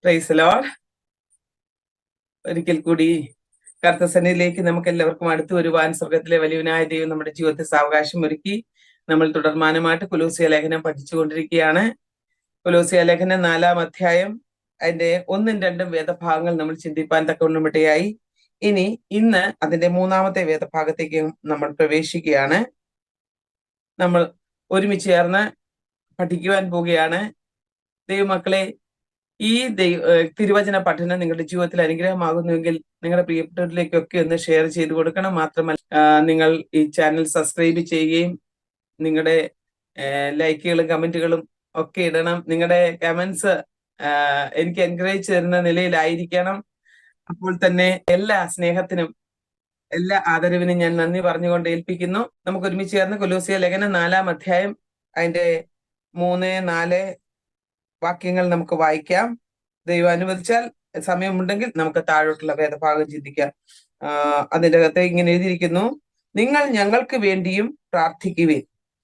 Praise Lord. ഒരിക്കൽ കൂടി കർത്തസന്നിധിയിലേക്ക് നമുക്ക് എല്ലാവർക്കും അടുത്തു വരുവാൻ സ്വർഗത്തിലെ വലിയവനായ ദൈവം നമ്മുടെ ജീവിതത്തിൽ സാവകാശം ഒരുക്കി. നമ്മൾ തുടർമാനമായിട്ട് കൊലോസ്യ ലേഖനം പഠിച്ചുകൊണ്ടിരിക്കുകയാണ്. കൊലോസ്യ ലേഖനം 4-ാം അധ്യായം അതിന്റെ 1ഉം 2ഉം വേദഭാഗങ്ങൾ നമ്മൾ ചിന്തിപ്പാൻ തക്കവണ്ണമിടയായി. ഇന്ന് അതിന്റെ 3-ാമത്തെ വേദഭാഗത്തേക്ക് നമ്മൾ പ്രവേശിക്കുകയാണ്. നമ്മൾ ഒരുമിച്ച് ചേർന്ന് പഠിക്കുവാൻ പോവുകയാണ്. ദൈവമക്കളെ, ഈ തിരുവചന പഠനം നിങ്ങളുടെ ജീവിതത്തിൽ അനുഗ്രഹമാകുന്നുവെങ്കിൽ നിങ്ങളുടെ പ്രിയപ്പെട്ടവരിലേക്കൊക്കെ ഒന്ന് ഷെയർ ചെയ്ത് കൊടുക്കണം. മാത്രമല്ല നിങ്ങൾ ഈ ചാനൽ സബ്സ്ക്രൈബ് ചെയ്യുകയും നിങ്ങളുടെ ലൈക്കുകളും കമന്റുകളും ഒക്കെ ഇടണം. നിങ്ങളുടെ കമന്റ്സ് എനിക്ക് എൻകറേജ് തരുന്ന നിലയിലായിരിക്കണം. അപ്പോൾ തന്നെ എല്ലാ സ്നേഹത്തിനും എല്ലാ ആദരവിനും ഞാൻ നന്ദി പറഞ്ഞുകൊണ്ട് ഏൽപ്പിക്കുന്നു. നമുക്ക് ഒരുമിച്ച് ചേർന്ന് കൊലോസ്യ ലേഖനം 4-ാം അധ്യായം അതിന്റെ 3-4 വാക്യങ്ങൾ നമുക്ക് വായിക്കാം. ദൈവം അനുവദിച്ചാൽ സമയമുണ്ടെങ്കിൽ നമുക്ക് താഴോട്ടുള്ള വേദഭാഗം ചിന്തിക്കാം. അതിൻ്റെ അകത്ത് ഇങ്ങനെ എഴുതിയിരിക്കുന്നു: നിങ്ങൾ ഞങ്ങൾക്ക് വേണ്ടിയും പ്രാർത്ഥിക്കുവിൻ.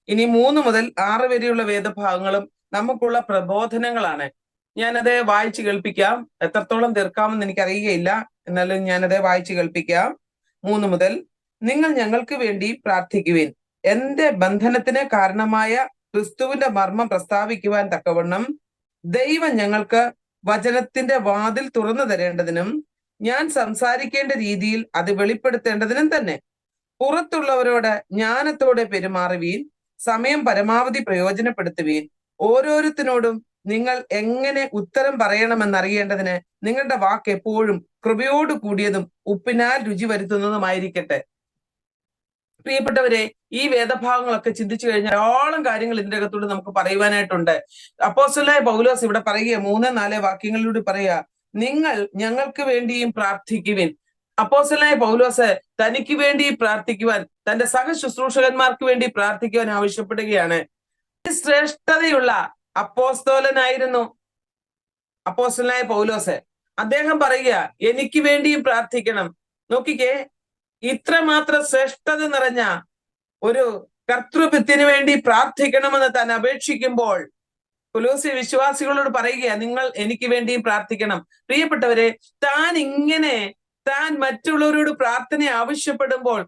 ഇനി 3 മുതൽ 6 വരെയുള്ള വേദഭാഗങ്ങളും നമുക്കുള്ള പ്രബോധനങ്ങളാണ്. ഞാനത് വായിച്ചു കേൾപ്പിക്കാം. എത്രത്തോളം തീർക്കാമെന്ന് എനിക്കറിയുകയില്ല, എന്നാലും ഞാനത് വായിച്ചു കേൾപ്പിക്കാം. 3 മുതൽ: നിങ്ങൾ ഞങ്ങൾക്ക് വേണ്ടി പ്രാർത്ഥിക്കുവിൻ. എന്റെ ബന്ധനത്തിന് കാരണമായ ക്രിസ്തുവിന്റെ മർമ്മം പ്രസ്താവിക്കുവാൻ തക്കവണ്ണം ദൈവം ഞങ്ങൾക്ക് വചനത്തിന്റെ വാതിൽ തുറന്നു തരേണ്ടതിനും ഞാൻ സംസാരിക്കേണ്ട രീതിയിൽ അത് വെളിപ്പെടുത്തേണ്ടതിനും തന്നെ. പുറത്തുള്ളവരോട് ജ്ഞാനത്തോടെ പെരുമാറുവീൻ, സമയം പരമാവധി പ്രയോജനപ്പെടുത്തുവീൻ. ഓരോരുത്തരോടും നിങ്ങൾ എങ്ങനെ ഉത്തരം പറയണമെന്നറിയേണ്ടതിന് നിങ്ങളുടെ വാക്ക് എപ്പോഴും കൃപയോട് കൂടിയതും ഉപ്പിനാൽ രുചി വരുത്തുന്നതുമായിരിക്കട്ടെ. പ്രിയപ്പെട്ടവരെ, ഈ വേദഭാഗങ്ങളൊക്കെ ചിന്തിച്ചു കഴിഞ്ഞാൽ ധാരാളം കാര്യങ്ങൾ ഇതിന്റെ അകത്തൂടെ നമുക്ക് പറയുവാനായിട്ടുണ്ട്. അപ്പോസ്തലനായ പൗലോസ് ഇവിടെ പറയുക, 3-4 വാക്യങ്ങളിലൂടെ പറയുക, നിങ്ങൾ ഞങ്ങൾക്ക് വേണ്ടിയും പ്രാർത്ഥിക്കുവിൻ. അപ്പോസ്തലനായ പൗലോസ് തനിക്ക് വേണ്ടി പ്രാർത്ഥിക്കുവാൻ, തന്റെ സഹശുശ്രൂഷകന്മാർക്ക് വേണ്ടി പ്രാർത്ഥിക്കുവാൻ ആവശ്യപ്പെടുകയാണ്. ശ്രേഷ്ഠതയുള്ള അപ്പോസ്തലനായിരുന്നു അപ്പോസ്തലനായ പൗലോസ്. അദ്ദേഹം പറയുക, എനിക്ക് വേണ്ടിയും പ്രാർത്ഥിക്കണം. നോക്കിക്കേ, ഇത്രമാത്രം ശ്രേഷ്ഠത നിറഞ്ഞ ഒരു കർത്തൃത്വത്തിന് വേണ്ടി പ്രാർത്ഥിക്കണമെന്ന് താൻ അപേക്ഷിക്കുമ്പോൾ കൊലോസ്യ വിശ്വാസികളോട് പറയുക, നിങ്ങൾ എനിക്ക് വേണ്ടിയും പ്രാർത്ഥിക്കണം. പ്രിയപ്പെട്ടവരെ, താൻ മറ്റുള്ളവരോട് പ്രാർത്ഥന ആവശ്യപ്പെടുമ്പോൾ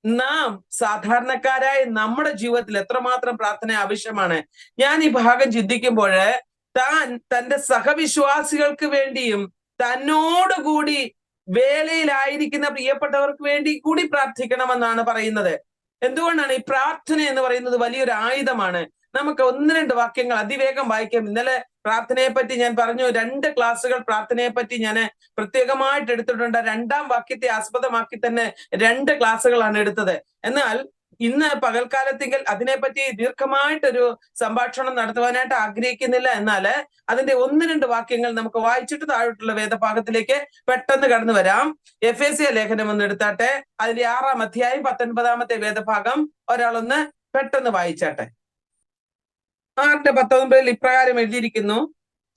നാം സാധാരണക്കാരായ നമ്മുടെ ജീവിതത്തിൽ എത്രമാത്രം പ്രാർത്ഥന ആവശ്യമാണ്. ഞാൻ ഈ ഭാഗം ചിന്തിക്കുമ്പോൾ താൻ തന്റെ സഹവിശ്വാസികൾക്ക് വേണ്ടിയും തന്നോടുകൂടി വേലയിലായിരിക്കുന്ന പ്രിയപ്പെട്ടവർക്ക് വേണ്ടി കൂടി പ്രാർത്ഥിക്കണമെന്നാണ് പറയുന്നത്. എന്തുകൊണ്ടാണ്? ഈ പ്രാർത്ഥന എന്ന് പറയുന്നത് വലിയൊരു ആയുധമാണ്. നമുക്ക് 1-2 വാക്യങ്ങൾ അതിവേഗം വായിക്കാം. ഇന്നലെ പ്രാർത്ഥനയെ പറ്റി ഞാൻ പറഞ്ഞു, 2 ക്ലാസ്സുകൾ പ്രാർത്ഥനയെ പറ്റി ഞാൻ പ്രത്യേകമായിട്ട് എടുത്തിട്ടുണ്ട്. 2-ാം വാക്യത്തെ ആസ്പദമാക്കി തന്നെ 2 ക്ലാസ്സുകളാണ് എടുത്തത്. എന്നാൽ ഇന്ന് പകൽക്കാലത്തെങ്കിൽ അതിനെപ്പറ്റി ദീർഘമായിട്ടൊരു സംഭാഷണം നടത്തുവാനായിട്ട് ആഗ്രഹിക്കുന്നില്ല. എന്നാൽ അതിന്റെ 1-2 വാക്യങ്ങൾ നമുക്ക് വായിച്ചിട്ട് താഴോട്ടുള്ള വേദഭാഗത്തിലേക്ക് പെട്ടെന്ന് കടന്നു വരാം. എഫേസ്യ ലേഖനം ഒന്ന് എടുത്താട്ടെ. അതിന്റെ 6-ാം അധ്യായം 19-ാമത്തെ വേദഭാഗം ഒരാളൊന്ന് പെട്ടെന്ന് വായിച്ചാട്ടെ. 6:19 ഇപ്രകാരം എഴുതിയിരിക്കുന്നു: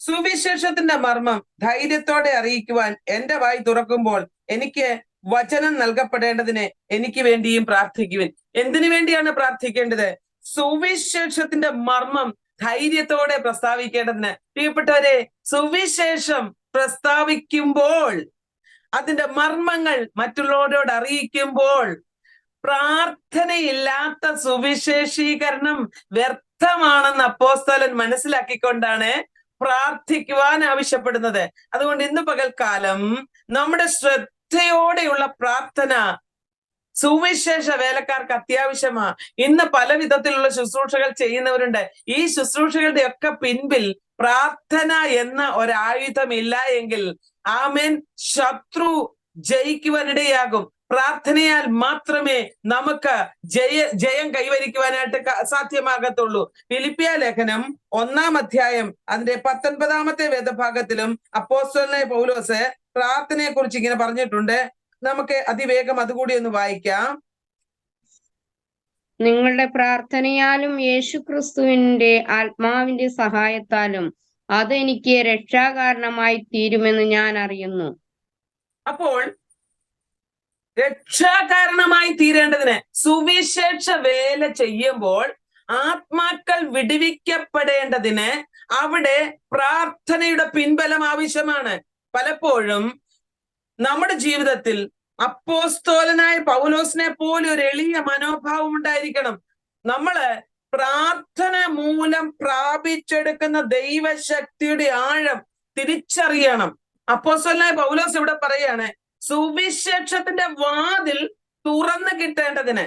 സുവിശേഷത്തിന്റെ മർമ്മം ധൈര്യത്തോടെ അറിയിക്കുവാൻ എന്റെ വായി തുറക്കുമ്പോൾ എനിക്ക് വചനം നൽകപ്പെടേണ്ടതിന് എനിക്ക് വേണ്ടിയും പ്രാർത്ഥിക്കുവിൻ. എന്തിനു വേണ്ടിയാണ് പ്രാർത്ഥിക്കേണ്ടത്? സുവിശേഷത്തിന്റെ മർമ്മം ധൈര്യത്തോടെ പ്രസ്താവിക്കേണ്ടതിന്. പ്രിയപ്പെട്ടവരെ, സുവിശേഷം പ്രസ്താവിക്കുമ്പോൾ, അതിന്റെ മർമ്മങ്ങൾ മറ്റുള്ളവരോട് അറിയിക്കുമ്പോൾ, പ്രാർത്ഥനയില്ലാത്ത സുവിശേഷീകരണം വ്യർത്ഥമാണെന്ന് അപ്പോസ്തലൻ മനസ്സിലാക്കിക്കൊണ്ടാണ് പ്രാർത്ഥിക്കുവാൻ ആവശ്യപ്പെടുന്നത്. അതുകൊണ്ട് ഇന്ന് പകൽക്കാലം നമ്മുടെ ശ്രദ്ധയോടെയുള്ള പ്രാർത്ഥന സുവിശേഷ വേലക്കാർക്ക് അത്യാവശ്യമാ. ഇന്ന് പല വിധത്തിലുള്ള ശുശ്രൂഷകൾ ചെയ്യുന്നവരുണ്ട്. ഈ ശുശ്രൂഷകളുടെ ഒക്കെ പിൻപിൽ പ്രാർത്ഥന എന്ന ഒരായുധമില്ല എങ്കിൽ ആമേൻ, ശത്രു ജയിക്കുവാനിടയാകും. പ്രാർത്ഥനയാൽ മാത്രമേ നമുക്ക് ജയം കൈവരിക്കുവാനായിട്ട് സാധ്യമാകത്തുള്ളൂ. ഫിലിപ്പിയ ലേഖനം 1-ാം അധ്യായം അതിന്റെ 19-ാമത്തെ വേദഭാഗത്തിലും അപ്പോസ്തലനായ പൗലോസ് പ്രാർത്ഥനയെ കുറിച്ച് ഇങ്ങനെ പറഞ്ഞിട്ടുണ്ട്. നമുക്ക് അതിവേഗം അതുകൂടി ഒന്ന് വായിക്കാം. നിങ്ങളുടെ പ്രാർത്ഥനയാലും യേശുക്രിസ്തുവിന്റെ ആത്മാവിന്റെ സഹായത്താലും അത് എനിക്ക് രക്ഷാകാരണമായി തീരുമെന്ന് ഞാൻ അറിയുന്നു. അപ്പോൾ രക്ഷാകാരണമായി തീരേണ്ടതിന് സുവിശേഷ വേല ചെയ്യുമ്പോൾ ആത്മാക്കൾ വിടുവിക്കപ്പെടേണ്ടതിന് അവിടെ പ്രാർത്ഥനയുടെ പിൻബലം ആവശ്യമാണ്. പലപ്പോഴും നമ്മുടെ ജീവിതത്തിൽ അപ്പോസ്തോലനായ പൗലോസിനെ പോലെ ഒരു എളിയ മനോഭാവം ഉണ്ടായിരിക്കണം. നമ്മള് പ്രാർത്ഥന മൂലം പ്രാപിച്ചെടുക്കുന്ന ദൈവശക്തിയുടെ ആഴം തിരിച്ചറിയണം. അപ്പോസ്തലനായ പൗലോസ് ഇവിടെ പറയാണ്, സുവിശേഷത്തിന്റെ വാതിൽ തുറന്നു കിട്ടേണ്ടതിന്.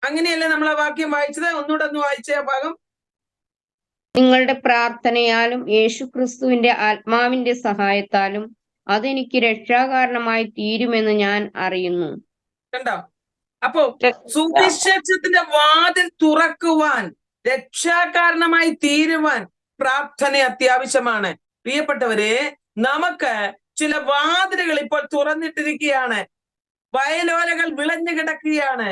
അങ്ങനെയല്ലേ നമ്മൾ ആ വാക്യം വായിച്ചത്? ഒന്നുകൂടെ ഒന്ന് വായിച്ച ആ ഭാഗം. നിങ്ങളുടെ പ്രാർത്ഥനയാലും യേശുക്രിസ്തുവിന്റെ ആത്മാവിന്റെ സഹായത്താലും അതെനിക്ക് രക്ഷാകാരണമായി തീരുമെന്ന് ഞാൻ അറിയുന്നു. കണ്ടോ? അപ്പോ സുവിശേഷത്തിന്റെ വാതിൽ തുറക്കുവാൻ, രക്ഷാകാരണമായി തീരുവാൻ പ്രാർത്ഥന അത്യാവശ്യമാണ്. പ്രിയപ്പെട്ടവരെ, നമുക്ക് ചില വാതിലുകൾ ഇപ്പോൾ തുറന്നിട്ടിരിക്കുകയാണ്. വയലോലകൾ വിളഞ്ഞു കിടക്കുകയാണ്.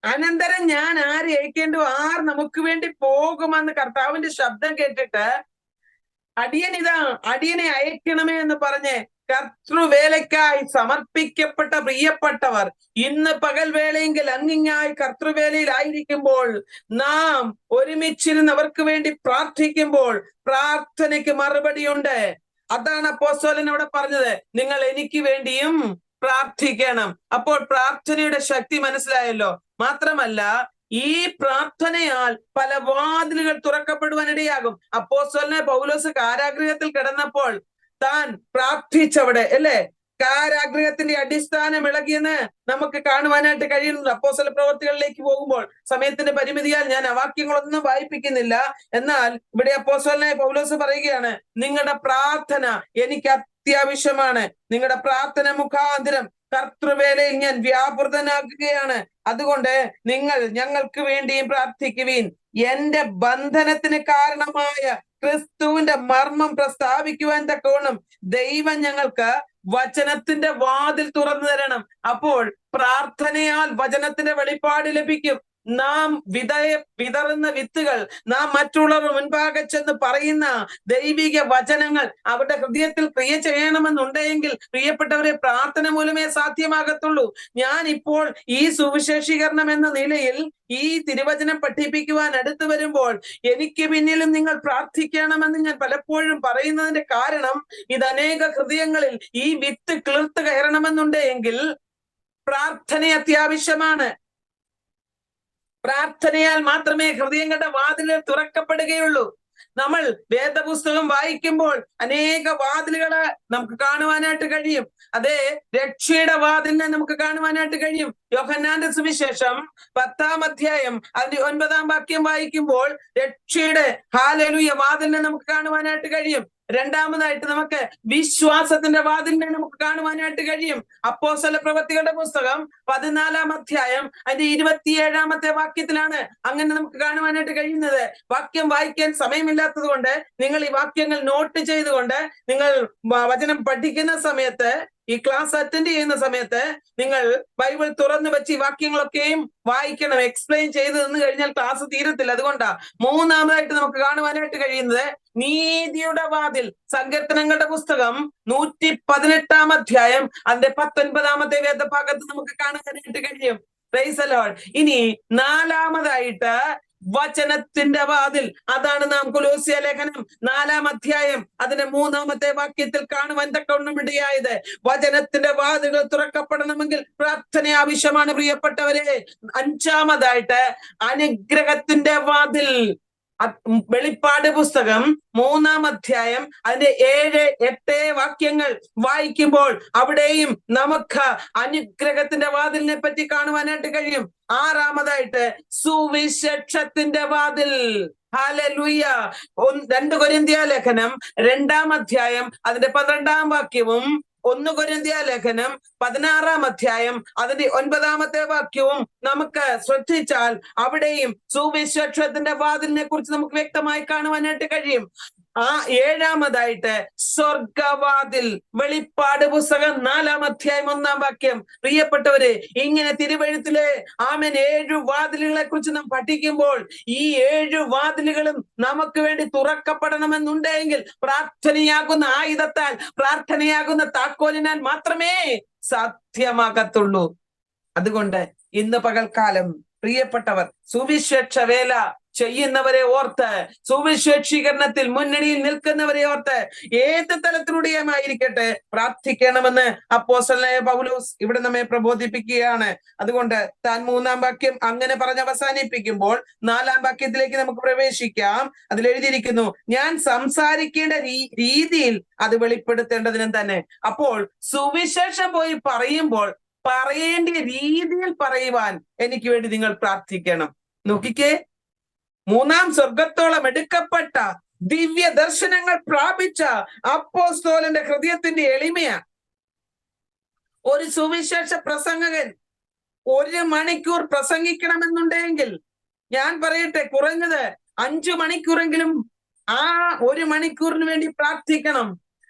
അനന്തരം ഞാൻ ആരെ അയക്കേണ്ടു, ആർ നമുക്ക് വേണ്ടി പോകുമെന്ന് കർത്താവിന്റെ ശബ്ദം കേട്ടിട്ട് അടിയനെ അയക്കണമേ എന്ന് പറഞ്ഞ് കർത്തൃവേലയ്ക്കായി സമർപ്പിക്കപ്പെട്ട പ്രിയപ്പെട്ടവർ ഇന്ന് പകൽ വേളയെങ്കിൽ അങ്ങിങ്ങായി കർത്തൃവേലയിലായിരിക്കുമ്പോൾ നാം ഒരുമിച്ചിരുന്ന് അവർക്ക് വേണ്ടി പ്രാർത്ഥിക്കുമ്പോൾ പ്രാർത്ഥനയ്ക്ക് മറുപടിയുണ്ട്. അതാണ് അപ്പോസ്തലൻ അവിടെ പറഞ്ഞത്, നിങ്ങൾ എനിക്ക് വേണ്ടിയും പ്രാർത്ഥിക്കണം. അപ്പോൾ പ്രാർത്ഥനയുടെ ശക്തി മനസ്സിലായല്ലോ. മാത്രമല്ല, ഈ പ്രാർത്ഥനയാൽ പല വാതിലുകൾ തുറക്കപ്പെടുവാനിടയാകും. അപ്പോസ്തലനായ പൗലോസ് കാരാഗൃഹത്തിൽ കിടന്നപ്പോൾ താൻ പ്രാർത്ഥിച്ചവിടെ, അല്ലേ, കാരാഗൃഹത്തിന്റെ അടിസ്ഥാനം ഇളകിയെന്ന് നമുക്ക് കാണുവാനായിട്ട് കഴിയുന്നുണ്ട്. അപ്പോസ്തല പ്രവർത്തികളിലേക്ക് പോകുമ്പോൾ സമയത്തിന്റെ പരിമിതിയാൽ ഞാൻ ആ വാക്യങ്ങളൊന്നും വായിപ്പിക്കുന്നില്ല. എന്നാൽ ഇവിടെ അപ്പോസ്തലനായ പൗലോസ് പറയുകയാണ്, നിങ്ങളുടെ പ്രാർത്ഥന എനിക്ക് അത്യാവശ്യമാണ്. നിങ്ങളുടെ പ്രാർത്ഥന മുഖാന്തരം കർത്തൃവേലയിൽ ഞാൻ വ്യാപൃതനാക്കുകയാണ്. അതുകൊണ്ട് നിങ്ങൾ ഞങ്ങൾക്ക് വേണ്ടിയും പ്രാർത്ഥിക്കുവീൻ. എന്റെ ബന്ധനത്തിന് കാരണമായ ക്രിസ്തുവിന്റെ മർമ്മം പ്രസ്താവിക്കുവാൻ തക്കവണ്ണം ദൈവം ഞങ്ങൾക്ക് വചനത്തിന്റെ വാതിൽ തുറന്നു തരണം. അപ്പോൾ പ്രാർത്ഥനയാൽ വചനത്തിന്റെ വെളിപ്പാട് ലഭിക്കും. നാം വിതറുന്ന വിത്തുകൾ, നാം മറ്റുള്ളവർ മുൻപാകെ ചെന്ന് പറയുന്ന ദൈവിക വചനങ്ങൾ അവരുടെ ഹൃദയത്തിൽ ക്രിയ ചെയ്യണമെന്നുണ്ടെങ്കിൽ പ്രിയപ്പെട്ടവരെ, പ്രാർത്ഥന മൂലമേ സാധ്യമാകത്തുള്ളൂ. ഞാൻ ഇപ്പോൾ ഈ സുവിശേഷീകരണം എന്ന നിലയിൽ ഈ തിരുവചനം പഠിപ്പിക്കുവാൻ അടുത്തു വരുമ്പോൾ എനിക്ക് പിന്നിലും നിങ്ങൾ പ്രാർത്ഥിക്കണമെന്ന് ഞാൻ പലപ്പോഴും പറയുന്നതിന്റെ കാരണം, ഇത് അനേക ഹൃദയങ്ങളിൽ ഈ വിത്ത് കിളിർത്ത് കയറണമെന്നുണ്ടെങ്കിൽ പ്രാർത്ഥന അത്യാവശ്യമാണ്. പ്രാർത്ഥനയാൽ മാത്രമേ ഹൃദയങ്ങളുടെ വാതിലുകൾ തുറക്കപ്പെടുകയുള്ളൂ. നമ്മൾ വേദപുസ്തകം വായിക്കുമ്പോൾ അനേക വാതിലുകള് നമുക്ക് കാണുവാനായിട്ട് കഴിയും. അതേ, രക്ഷയുടെ വാതിലിനെ നമുക്ക് കാണുവാനായിട്ട് കഴിയും. യോഹന്നാന്റെ സുവിശേഷം 10-ാം അധ്യായം അതിന്റെ 9-ാം വാക്യം വായിക്കുമ്പോൾ രക്ഷയുടെ ഹല്ലേലൂയ വാതിലിനെ നമുക്ക് കാണുവാനായിട്ട് കഴിയും. രണ്ടാമതായിട്ട് നമുക്ക് വിശ്വാസത്തിന്റെ വാതിലിനെ നമുക്ക് കാണുവാനായിട്ട് കഴിയും. അപ്പോസ്തല പ്രവൃത്തികളുടെ പുസ്തകം 14-ാം അധ്യായം അതിന്റെ 27-ാമത്തെ വാക്യത്തിലാണ് അങ്ങനെ നമുക്ക് കാണുവാനായിട്ട് കഴിയുന്നത്. വാക്യം വായിക്കാൻ സമയമില്ലാത്തത് കൊണ്ട് നിങ്ങൾ ഈ വാക്യങ്ങൾ നോട്ട് ചെയ്തുകൊണ്ട് നിങ്ങൾ വചനം പഠിക്കുന്ന സമയത്ത്, ഈ ക്ലാസ് അറ്റൻഡ് ചെയ്യുന്ന സമയത്ത് നിങ്ങൾ ബൈബിൾ തുറന്നു വെച്ച് ഈ വാക്യങ്ങളൊക്കെയും വായിക്കണം. എക്സ്പ്ലെയിൻ ചെയ്ത് നിന്ന് കഴിഞ്ഞാൽ ക്ലാസ് തീരത്തില്ല. അതുകൊണ്ടാ മൂന്നാമതായിട്ട് നമുക്ക് കാണുവാനായിട്ട് കഴിയുന്നത് നീതിയുടെ വാതിൽ. സങ്കീർത്തനങ്ങളുടെ പുസ്തകം 118-ാം അധ്യായം അതിന്റെ 19-ാമത്തെ വേദഭാഗത്ത് നമുക്ക് കാണാനായിട്ട് കഴിയും. Price the Lord. ഇനി നാലാമതായിട്ട് വചനത്തിന്റെ വാതിൽ. അതാണ് നാം കൊലോസ്യ ലേഖനം 4-ാം അധ്യായം അതിന്റെ 3-ാമത്തെ വാക്യത്തിൽ കാണുവാൻ തക്കവണ്ണം ഇടയായത്. വചനത്തിന്റെ വാതിലുകൾ തുറക്കപ്പെടണമെങ്കിൽ പ്രാർത്ഥന ആവശ്യമാണ് പ്രിയപ്പെട്ടവരെ. 5-ാമതായിട്ട് അനുഗ്രഹത്തിന്റെ വാതിൽ. വെളിപ്പാട് പുസ്തകം 3-ാം അധ്യായം അതിന്റെ 7-8 വാക്യങ്ങൾ വായിക്കുമ്പോൾ അവിടെയും നമുക്ക് അനുഗ്രഹത്തിന്റെ വാതിലിനെ പറ്റി കാണുവാനായിട്ട് കഴിയും. 6-ാമതായിട്ട് സുവിശേഷത്തിന്റെ വാതിൽ. ഹല്ലേലൂയ. 2 കൊരിന്ത്യ ലേഖനം 2-ാം അധ്യായം അതിന്റെ 12-ാം വാക്യവും 1 കൊരിന്ത്യ ലേഖനം 16-ാം അധ്യായം അതിന്റെ 9-ാമത്തെ വാക്യവും നമുക്ക് ശ്രദ്ധിച്ചാൽ അവിടെയും സുവിശേഷത്തിന്റെ വാതിലിനെ കുറിച്ച് നമുക്ക് വ്യക്തമായി കാണുവാനായിട്ട് കഴിയും. 7-ാമതായിട്ട് സ്വർഗവാതിൽ. വെളിപ്പാട് പുസ്തകം 4-ാം അധ്യായം 1-ാം വാക്യം. പ്രിയപ്പെട്ടവരെ, ഇങ്ങനെ തിരുവെഴുത്തിലെ ആമേൻ 7 വാതിലുകളെ കുറിച്ച് നാം പഠിക്കുമ്പോൾ ഈ 7 വാതിലുകളും നമുക്ക് വേണ്ടി തുറക്കപ്പെടണമെന്നുണ്ടെങ്കിൽ പ്രാർത്ഥനയാകുന്ന ആയുധത്താൽ, പ്രാർത്ഥനയാകുന്ന താക്കോലിനാൽ മാത്രമേ സാധ്യമാകത്തുള്ളൂ. അതുകൊണ്ട് ഇന്ന് പകൽക്കാലം പ്രിയപ്പെട്ടവർ, സുവിശേഷ വേല ചെയ്യുന്നവരെ ഓർത്ത്, സുവിശേഷീകരണത്തിൽ മുന്നണിയിൽ നിൽക്കുന്നവരെ ഓർത്ത് ഏത് തലത്തിലൂടെയുമായിരിക്കട്ടെ പ്രാർത്ഥിക്കണമെന്ന് അപ്പോസ്തലനായ പൗലോസ് ഇവിടെ നമ്മെ പ്രബോധിപ്പിക്കുകയാണ്. അതുകൊണ്ട് താൻ 3-ാം വാക്യം അങ്ങനെ പറഞ്ഞ് അവസാനിപ്പിക്കുമ്പോൾ 4-ാം വാക്യത്തിലേക്ക് നമുക്ക് പ്രവേശിക്കാം. അതിലെഴുതിയിരിക്കുന്നു, ഞാൻ സംസാരിക്കേണ്ട രീതിയിൽ അത് വെളിപ്പെടുത്തേണ്ടതിനും തന്നെ. അപ്പോൾ സുവിശേഷം പോയി പറയുമ്പോൾ പറയേണ്ട രീതിയിൽ പറയുവാൻ എനിക്ക് വേണ്ടി നിങ്ങൾ പ്രാർത്ഥിക്കണം. നോക്കിക്കേ, 3-ാം സ്വർഗത്തോളം എടുക്കപ്പെട്ട ദിവ്യ ദർശനങ്ങൾ പ്രാപിച്ച അപ്പോസ്തലന്റെ ഹൃദയത്തിന്റെ എളിമയാ. ഒരു സുവിശേഷ പ്രസംഗകൻ 1 മണിക്കൂർ പ്രസംഗിക്കണമെന്നുണ്ടെങ്കിൽ ഞാൻ പറയട്ടെ, കുറഞ്ഞത് 5 മണിക്കൂറെങ്കിലും ആ 1 മണിക്കൂറിന് വേണ്ടി പ്രാർത്ഥിക്കണം.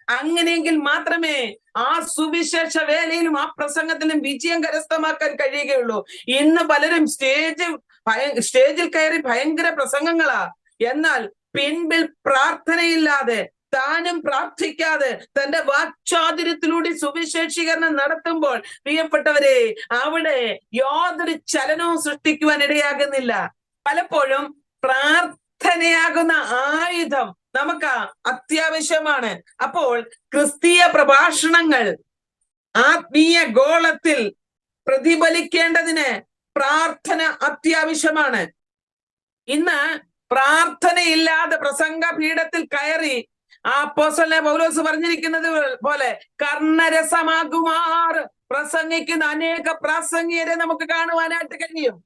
അങ്ങനെയെങ്കിൽ മാത്രമേ ആ സുവിശേഷ വേലയിലും ആ പ്രസംഗത്തിലും വിജയം കരസ്ഥമാക്കാൻ കഴിയുകയുള്ളൂ. ഇന്ന് പലരും സ്റ്റേജിൽ കയറി ഭയങ്കര പ്രസംഗങ്ങളാ, എന്നാൽ പിൻപിൽ പ്രാർത്ഥനയില്ലാതെ, താനും പ്രാർത്ഥിക്കാതെ തന്റെ വാക്ചാതുര്യത്തിലൂടെ സുവിശേഷീകരണം നടത്തുമ്പോൾ പ്രിയപ്പെട്ടവരെ, അവിടെ യാതൊരു ചലനവും സൃഷ്ടിക്കുവാൻ ഇടയാകുന്നില്ല. പലപ്പോഴും പ്രാർത്ഥനയാകുന്ന ആയുധം നമുക്ക് അത്യാവശ്യമാണ്. അപ്പോൾ ക്രിസ്തീയ പ്രഭാഷണങ്ങൾ ആത്മീയ ഗോളത്തിൽ പ്രതിഫലിക്കേണ്ടതിന് പ്രാർത്ഥന അത്യാവശ്യമാണ്. ഇന്ന് പ്രാർത്ഥനയില്ലാതെ പ്രസംഗ പീഠത്തിൽ കയറി അപ്പോസ്തലനായ പൗലോസ് പറഞ്ഞിരിക്കുന്നത് പോലെ കർണരസമാകുമാർ പ്രസംഗിക്കുന്ന അനേക പ്രാസംഗികരെ നമുക്ക് കാണുവാനായിട്ട് കഴിയും.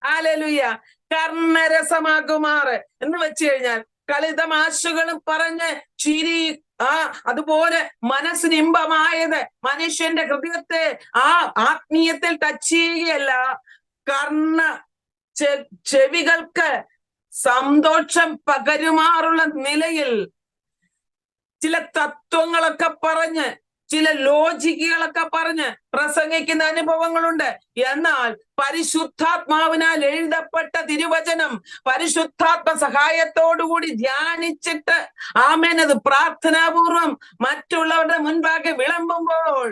ഹല്ലേലൂയ. കർണരസമാകുമാർ എന്ന് വെച്ച് കഴിഞ്ഞാൽ കളിതമാശകളും പറഞ്ഞ് ചിരി, അതുപോലെ മനസ്സിന് ഇമ്പമായത് മനുഷ്യന്റെ ഹൃദയത്തെ ആ ആത്മീയത്തിൽ ടച്ച് ചെയ്യുകയല്ല, ചെവികൾക്ക് സന്തോഷം പകരുമാറുള്ള നിലയിൽ ചില തത്വങ്ങളൊക്കെ പറഞ്ഞ്, ചില ലോജിക്കുകളൊക്കെ പറഞ്ഞ് പ്രസംഗിക്കുന്ന അനുഭവങ്ങളുണ്ട്. എന്നാൽ പരിശുദ്ധാത്മാവിനാൽ എഴുതപ്പെട്ട തിരുവചനം പരിശുദ്ധാത്മ സഹായത്തോടുകൂടി ധ്യാനിച്ചിട്ട് ആമേൻ അത് പ്രാർത്ഥനാപൂർവം മറ്റുള്ളവരുടെ മുൻപാകെ വിളമ്പുമ്പോൾ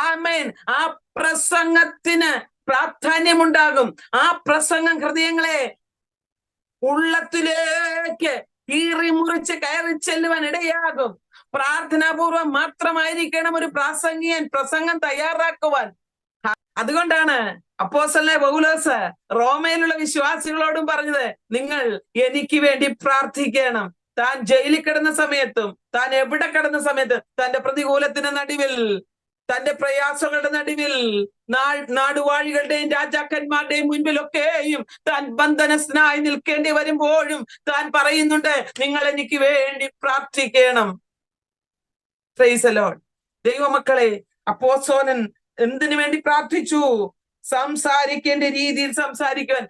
ആമേൻ ആ പ്രസംഗത്തിന് പ്രാധാന്യമുണ്ടാകും. ആ പ്രസംഗം ഹൃദയങ്ങളെ ഉള്ളത്തിലേക്ക് കീറി മുറിച്ച് കയറി ചെല്ലുവാൻ ഇടയാകും. പ്രാർത്ഥനാപൂർവം മാത്രമായിരിക്കണം ഒരു പ്രാസംഗികൻ പ്രസംഗം തയ്യാറാക്കുവാൻ. അതുകൊണ്ടാണ് അപ്പോസ്തലനായ പൗലോസ് റോമയിലുള്ള വിശ്വാസികളോടും പറഞ്ഞത്, നിങ്ങൾ എനിക്ക് വേണ്ടി പ്രാർത്ഥിക്കണം. താൻ ജയിലിൽ കിടന്ന സമയത്തും, താൻ എവിടെ കിടന്ന സമയത്തും, തന്റെ പ്രതികൂലത്തിന്റെ നടുവിൽ, തന്റെ പ്രയാസങ്ങളുടെ നടുവിൽ, നാടുവാഴികളുടെയും രാജാക്കന്മാരുടെയും മുൻപിലൊക്കെയും താൻ ബന്ധനസ്ഥനായി നിൽക്കേണ്ടി വരുമ്പോഴും താൻ പറയുന്നുണ്ട്, നിങ്ങൾ എനിക്ക് വേണ്ടി പ്രാർത്ഥിക്കണം. Price the Lord. ദൈവമക്കളെ, അപ്പോസ്തലൻ എന്തിനു വേണ്ടി പ്രാർത്ഥിച്ചു? സംസാരിക്കേണ്ട രീതിയിൽ സംസാരിക്കുവാൻ.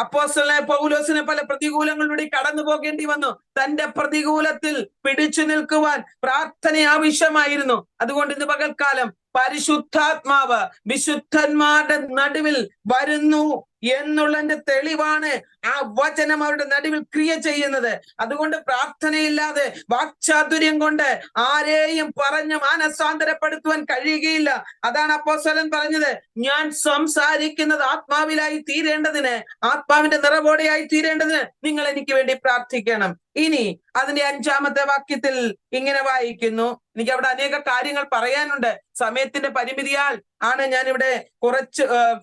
അപ്പോസ്തലനായ പൗലോസിന് പല പ്രതികൂലങ്ങളിലൂടെ കടന്നു പോകേണ്ടി വന്നു. തന്റെ പ്രതികൂലത്തിൽ പിടിച്ചു നിൽക്കുവാൻ പ്രാർത്ഥന ആവശ്യമായിരുന്നു. അതുകൊണ്ട് ഇന്ന് പകൽക്കാലം പരിശുദ്ധാത്മാവ് വിശുദ്ധന്മാരുടെ നടുവിൽ വരുന്നു എന്നുള്ളതിന്റെ തെളിവാണ് ആ വചനം അവരുടെ നടുവിൽ ക്രിയ ചെയ്യുന്നത്. അതുകൊണ്ട് പ്രാർത്ഥനയില്ലാതെ വാക്ചാതുര്യം കൊണ്ട് ആരെയും പറഞ്ഞ് മാനസാന്തരപ്പെടുത്തുവാൻ കഴിയുകയില്ല. അതാണ് അപ്പോസ്തലൻ പറഞ്ഞത്, ഞാൻ സംസാരിക്കുന്നത് ആത്മാവിലായി തീരേണ്ടതിന്, ആത്മാവിന്റെ നിറവോടെയായി തീരേണ്ടതിന് നിങ്ങൾ എനിക്ക് വേണ്ടി പ്രാർത്ഥിക്കണം. ഇനി അതിന്റെ 5-ാമത്തെ വാക്യത്തിൽ ഇങ്ങനെ വായിക്കുന്നു. എനിക്ക് അവിടെ അനേക കാര്യങ്ങൾ പറയാനുണ്ട്. സമയത്തിന്റെ പരിമിതിയാൽ ആണ് ഞാനിവിടെ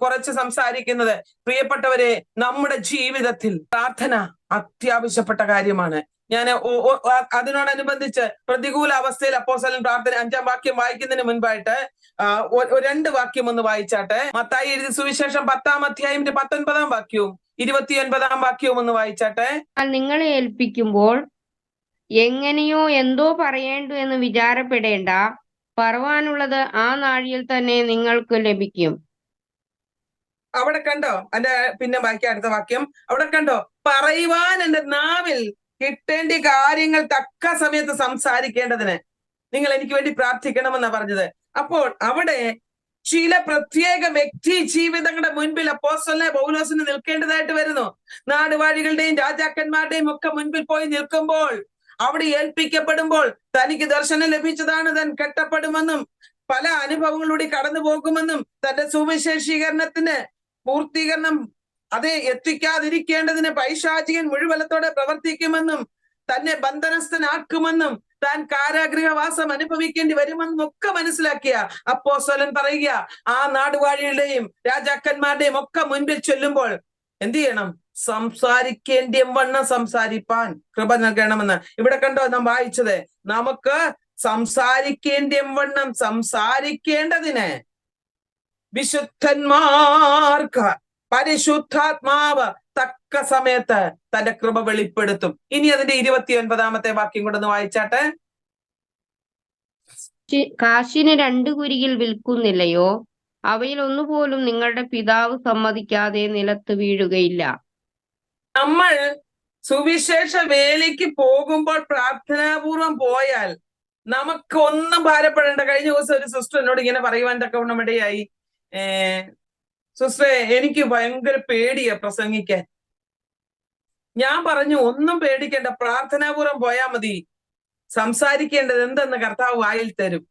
കുറച്ച് സംസാരിക്കുന്നത്. പ്രിയപ്പെട്ടവരെ, നമ്മുടെ ജീവിതത്തിൽ പ്രാർത്ഥന അത്യാവശ്യപ്പെട്ട കാര്യമാണ്. ഞാൻ അതിനോടനുബന്ധിച്ച് പ്രതികൂല അവസ്ഥയിൽ അപ്പോസ്തലൻ പ്രാർത്ഥന 5-ാം വാക്യം വായിക്കുന്നതിന് മുൻപായിട്ട് 2 വാക്യം ഒന്ന് വായിച്ചാട്ടെ. മത്തായി എഴുതിയ സുവിശേഷം 10-ാം അധ്യായം 19-ാം വാക്യവും 29-ാം വാക്യവും ഒന്ന് വായിച്ചാട്ടെ. നിങ്ങളെ ഏൽപ്പിക്കുമ്പോൾ എങ്ങനെയോ എന്തോ പറയേണ്ടു എന്ന് വിചാരപ്പെടേണ്ട, പറവാനുള്ളത് ആ നാഴിയിൽ തന്നെ നിങ്ങൾക്ക് ലഭിക്കും. അവിടെ കണ്ടോ? അതിന്റെ പിന്നെ വായിക്കാം, അടുത്ത വാക്യം. അവിടെ കണ്ടോ? പറയുവാൻ എന്റെ നാവിൽ കിട്ടേണ്ട കാര്യങ്ങൾ തക്ക സമയത്ത് സംസാരിക്കേണ്ടതിന് നിങ്ങൾ എനിക്ക് വേണ്ടി പ്രാർത്ഥിക്കണമെന്നാ പറഞ്ഞത്. അപ്പോൾ അവിടെ ചില പ്രത്യേക വ്യക്തി ജീവിതങ്ങളുടെ മുൻപിൽ അപ്പോസ്തലനായ പൗലോസിന് നിൽക്കേണ്ടതായിട്ട് വരുന്നു. നാടുവാഴികളുടെയും രാജാക്കന്മാരുടെയും ഒക്കെ മുൻപിൽ പോയി നിൽക്കുമ്പോൾ, അവിടെ ഏൽപ്പിക്കപ്പെടുമ്പോൾ, തനിക്ക് ദർശനം ലഭിച്ചതാണ്, താൻ കെട്ടപ്പെടുമെന്നും പല അനുഭവങ്ങളിലൂടെ കടന്നു പോകുമെന്നും തന്റെ സുവിശേഷീകരണത്തിന് പൂർത്തീകരണം അത് എത്തിക്കാതിരിക്കേണ്ടതിന് പൈശാചികൻ മുഴുവലത്തോടെ പ്രവർത്തിക്കുമെന്നും തന്നെ ബന്ധനസ്ഥനാക്കുമെന്നും താൻ കാരാഗൃഹവാസം അനുഭവിക്കേണ്ടി വരുമെന്നും ഒക്കെ മനസ്സിലാക്കിയ അപ്പോസ്തലൻ പറയുക, ആ നാടുവാഴികളുടെയും രാജാക്കന്മാരുടെയും ഒക്കെ മുൻപിൽ ചൊല്ലുമ്പോൾ എന്ത് ചെയ്യണം? സംസാരിക്കേണ്ടിയ വണ്ണം സംസാരിപ്പാൻ കൃപ നൽകണമെന്ന്. ഇവിടെ കണ്ടോ നാം വായിച്ചത്? നമുക്ക് സംസാരിക്കേണ്ടിയ വണ്ണം സംസാരിക്കേണ്ടതിന് വിശുദ്ധന്മാർക്ക് പരിശുദ്ധാത്മാവ് തക്ക സമയത്ത് തന്റെ കൃപ വെളിപ്പെടുത്തും. ഇനി അതിന്റെ 29-ാമത്തെ വാക്യം കൂടെ ഒന്ന് വായിച്ചാട്ടെ. കാശിന് 2 കുരികിൽ വിൽക്കുന്നില്ലയോ? അവയിൽ ഒന്നുപോലും നിങ്ങളുടെ പിതാവ് സമ്മതിക്കാതെ നിലത്ത് വീഴുകയില്ല. നമ്മൾ സുവിശേഷ വേലയ്ക്ക് പോകുമ്പോൾ പ്രാർത്ഥനാപൂർവം പോയാൽ നമുക്ക് ഒന്നും ഭാരപ്പെടേണ്ട. കഴിഞ്ഞ ദിവസം ഒരു സിസ്റ്റർ എന്നോട് ഇങ്ങനെ പറയുവാൻ തക്കവണ്ണം ഇടയായി, സിസ്റ്ററെ എനിക്ക് ഭയങ്കര പേടിയാ പ്രസംഗിക്കാൻ. ഞാൻ പറഞ്ഞു, ഒന്നും പേടിക്കേണ്ട, പ്രാർത്ഥനാപൂർവം പോയാൽ മതി. സംസാരിക്കേണ്ടത് എന്തെന്ന് കർത്താവ് വായിൽ തരും.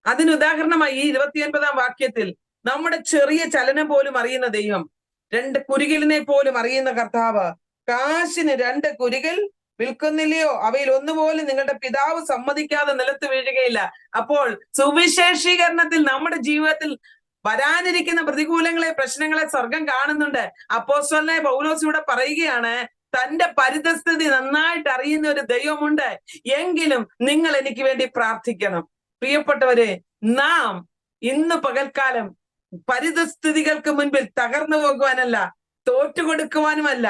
അതിന് ഉദാഹരണമായി ഈ 29-ാം വാക്യത്തിൽ നമ്മുടെ ചെറിയ ചലനം പോലും അറിയുന്ന ദൈവം, 2 കുരികിലിനെ പോലും അറിയുന്ന കർത്താവ്, കാശിന് 2 കുരികിൽ വിൽക്കുന്നില്ലയോ? അവയിൽ ഒന്നുപോലും നിങ്ങളുടെ പിതാവ് സമ്മതിക്കാതെ നിലത്ത് വീഴുകയില്ല. അപ്പോൾ സുവിശേഷീകരണത്തിൽ നമ്മുടെ ജീവിതത്തിൽ വരാനിരിക്കുന്ന പ്രതികൂലങ്ങളെ, പ്രശ്നങ്ങളെ സ്വർഗം കാണുന്നുണ്ട്. അപ്പോസ്തലനായ പൗലോസ് ഇവിടെ പറയുകയാണ്, തന്റെ പരിതസ്ഥിതി നന്നായിട്ട് അറിയുന്ന ഒരു ദൈവമുണ്ട്, എങ്കിലും നിങ്ങൾ എനിക്ക് വേണ്ടി പ്രാർത്ഥിക്കണം. പ്രിയപ്പെട്ടവരെ, നാം ഇന്ന് പകൽക്കാലം പരിതസ്ഥിതികൾക്ക് മുൻപിൽ തകർന്നു പോകുവാനല്ല, തോറ്റുകൊടുക്കുവാനുമല്ല,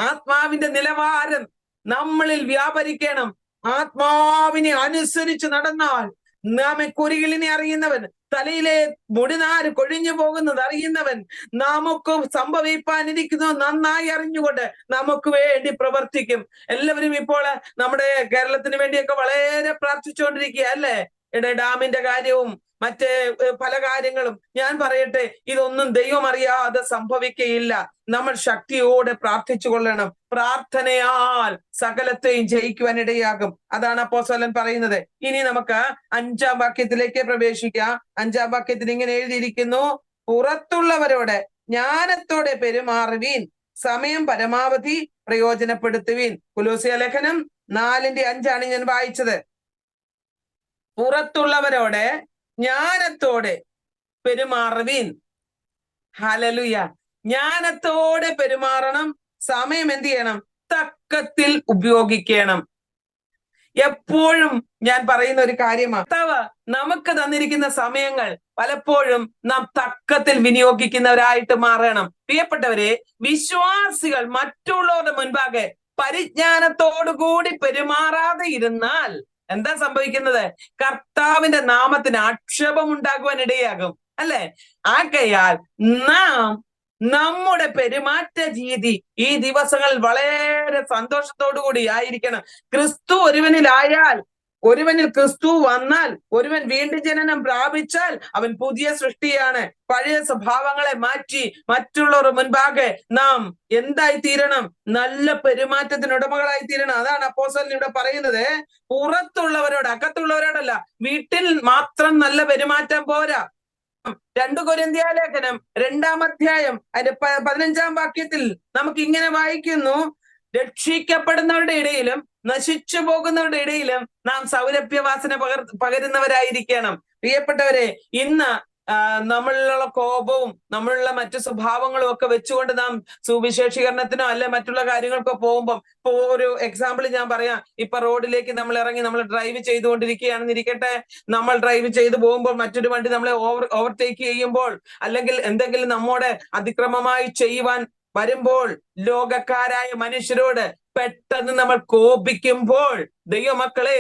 ആത്മാവിന്റെ നിലവാരം നമ്മളിൽ വ്യാപരിക്കണം. ആത്മാവിനെ അനുസരിച്ച് നടന്നാൽ നാമെ കുരികിലിനെ അറിയുന്നവൻ, തലയിലെ മുടിനാര് കൊഴിഞ്ഞു പോകുന്നത് അറിയുന്നവൻ, നമുക്ക് സംഭവിപ്പാനിരിക്കുന്നത് നന്നായി അറിഞ്ഞുകൊണ്ട് നമുക്ക് വേണ്ടി പ്രവർത്തിക്കും. എല്ലാവരും ഇപ്പോൾ നമ്മുടെ കേരളത്തിന് വേണ്ടിയൊക്കെ വളരെ പ്രാർത്ഥിച്ചുകൊണ്ടിരിക്കുക അല്ലേ? ഡാമിന്റെ കാര്യവും മറ്റ് പല കാര്യങ്ങളും. ഞാൻ പറയട്ടെ, ഇതൊന്നും ദൈവം അറിയാതെ സംഭവിക്കുകയില്ല. നമ്മൾ ശക്തിയോടെ പ്രാർത്ഥിച്ചു കൊള്ളണം. പ്രാർത്ഥനയാൽ സകലത്തെയും ജയിക്കുവാൻ ഇടയാകും. അതാണ് അപ്പോസ്തലൻ പറയുന്നത്. ഇനി നമുക്ക് 5-ാം വാക്യത്തിലേക്ക് പ്രവേശിക്കാം. 5-ാം വാക്യത്തിൽ ഇങ്ങനെ എഴുതിയിരിക്കുന്നു, പുറത്തുള്ളവരോട് ജ്ഞാനത്തോടെ പെരുമാറുവീൻ, സമയം പരമാവധി പ്രയോജനപ്പെടുത്തുവീൻ. കൊലോസ്യ ലേഖനം 4:5 ഞാൻ വായിച്ചത്. പുറത്തുള്ളവരോട് ജ്ഞാനത്തോടെ പെരുമാറുവീൻ. ഹല്ലേലൂയ. ജ്ഞാനത്തോടെ പെരുമാറണം. സമയം എന്ത് ചെയ്യണം? തക്കത്തിൽ ഉപയോഗിക്കണം. എപ്പോഴും ഞാൻ പറയുന്ന ഒരു കാര്യമാണ്, കർത്താവ് നമുക്ക് തന്നിരിക്കുന്ന സമയങ്ങൾ പലപ്പോഴും നാം തക്കത്തിൽ വിനിയോഗിക്കുന്നവരായിട്ട് മാറണം. പ്രിയപ്പെട്ടവരെ, വിശ്വാസികൾ മറ്റുള്ളവരുടെ മുൻപാകെ പരിജ്ഞാനത്തോടുകൂടി പെരുമാറാതെ ഇരുന്നാൽ എന്താ സംഭവിക്കുന്നത്? കർത്താവിന്റെ നാമത്തിന് ആക്ഷേപം ഉണ്ടാകുവാൻ ഇടയാകും അല്ലെ? ആകയാൽ നാം നമ്മുടെ പെരുമാറ്റ രീതി ഈ ദിവസങ്ങളിൽ വളരെ സന്തോഷത്തോടു കൂടി ആയിരിക്കണം. ക്രിസ്തു ഒരുവനിലായാൽ, ഒരുവനിൽ ക്രിസ്തു വന്നാൽ, ഒരുവൻ വീണ്ടും ജനനം പ്രാപിച്ചാൽ അവൻ പുതിയ സൃഷ്ടിയാണ്. പഴയ സ്വഭാവങ്ങളെ മാറ്റി മറ്റുള്ളവർ മുൻപാകെ നാം എന്തായി തീരണം? നല്ല പെരുമാറ്റത്തിന് ഉടമകളായി തീരണം. അതാണ് അപ്പോസ്തലൻ ഇവിടെ പറയുന്നത്. പുറത്തുള്ളവരോട്, അകത്തുള്ളവരോടല്ല. വീട്ടിൽ മാത്രം നല്ല പെരുമാറ്റം പോരാ. 2 കൊരിന്ത്യ ലേഖനം 2-ാം അധ്യായം അതിന്റെ 15-ാം വാക്യത്തിൽ നമുക്ക് ഇങ്ങനെ വായിക്കുന്നു, രക്ഷിക്കപ്പെടുന്നവരുടെ ഇടയിലും നശിച്ചു പോകുന്നവരുടെ ഇടയിലും നാം സൗരഭ്യവാസന പകരുന്നവരായിരിക്കണം. പ്രിയപ്പെട്ടവരെ, ഇന്ന് നമ്മളിലുള്ള കോപവും നമ്മളുള്ള മറ്റു സ്വഭാവങ്ങളും ഒക്കെ വെച്ചുകൊണ്ട് നാം സുവിശേഷീകരണത്തിനോ അല്ലെ മറ്റുള്ള കാര്യങ്ങൾക്കോ പോകുമ്പോൾ, ഇപ്പൊ ഒരു എക്സാമ്പിൾ ഞാൻ പറയാം. ഇപ്പൊ റോഡിലേക്ക് നമ്മൾ ഇറങ്ങി നമ്മൾ ഡ്രൈവ് ചെയ്തുകൊണ്ടിരിക്കുകയാണെന്നിരിക്കട്ടെ. നമ്മൾ ഡ്രൈവ് ചെയ്ത് പോകുമ്പോൾ മറ്റൊരു വണ്ടി നമ്മളെ ഓവർടേക്ക് ചെയ്യുമ്പോൾ, അല്ലെങ്കിൽ എന്തെങ്കിലും നമ്മോട് അതിക്രമമായി ചെയ്യുവാൻ വരുമ്പോൾ, ലോകക്കാരായ മനുഷ്യരോട് പെട്ടെന്ന് നമ്മൾ കോപിക്കുമ്പോൾ, ദൈവമക്കളെ,